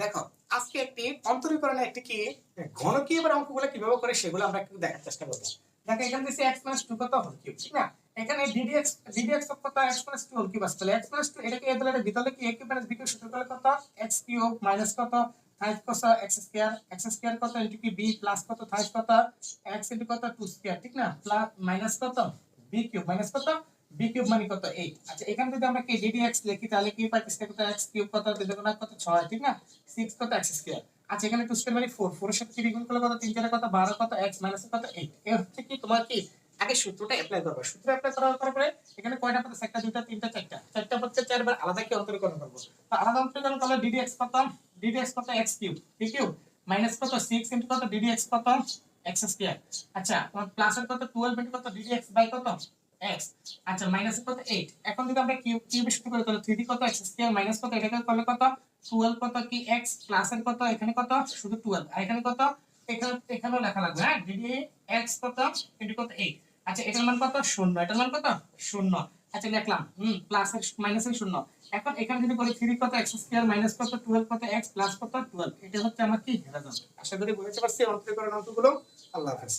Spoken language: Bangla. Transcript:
দেখো আজকে একটি অন্তরীকরণে একটি কি ঘনকীয় এবার অঙ্কগুলো কিভাবে করে সেগুলো আমরা একটু দেখার চেষ্টা করব। দেখো এখানে দিছি x 2 কত হোল কিউব, ঠিক না? এখানে ddx কত x 2 হোল কিউব আসলে x 2 এটাকে এ ধরে ভিতরে কি a কিউব b কিউব সূত্র করলে কত x কিউব মাইনাস কত 5 cos x স্কয়ার কত ইনটু কি b প্লাস কত 5 কত x ইনটু কত 2 স্কয়ার, ঠিক না? প্লাস মাইনাস কত b কিউব মাইনাস কত b কিউব মানে কত 8। আচ্ছা এখানে যদি আমরা কি ddx লিখি তাহলে কি পাচ্ছি কত x কিউব কত দ্বিগুণ কত 6, ঠিক না? 6 কত x স্কয়ার। আচ্ছা এখানে 2 স্কয়ার মানে 4, 4 এর সাথে 3 গুণ করলে কত 3 4 কত 12 কত x মাইনাস কত 8। এই হচ্ছে কি তোমার কি আগে সূত্রটা অ্যাপ্লাই করবে। সূত্র অ্যাপ্লাই করার পরে এখানে কয়টা পদ আছে? একটা দুইটা তিনটা চারটা, চারটা পদকে চারবার আলাদা কি অন্তরীকরণ করব। তো আলাদা অন্তরীকরণ করলে ddx কত x cube b cube minus কত 6 ইনটু কত ddx কত x স্কয়ার। আচ্ছা তোমার প্লাস এর কত 12 ইনটু কত ddx বাই কত x। আচ্ছা মাইনাস কত 8। এখন যদি আমরা কিউব সূত্র করে তাহলে 3d কত x স্কয়ার মাইনাস কত এটাকে করলে কত 12 কত কি x প্লাস এর কত এখানে কত শুধু 12 আর এখানে কত এখানেও লেখা লাগবে। হ্যাঁ ddx কত ইনটু কত 8। আচ্ছা এটার মান কত 0, এটার মান কত 0। আচ্ছা লিখলাম প্লাস এর মাইনাস এর 0। এখন এখানে যদি বলি 3 কত x স্কয়ার মাইনাস কত 12 কত x প্লাস কত 12, এটা হচ্ছে আমার কি রেজাল্ট। আশা করি বুঝতে পারছি অন্তরীকরণ অঙ্কগুলো। আল্লাহ হাফেজ।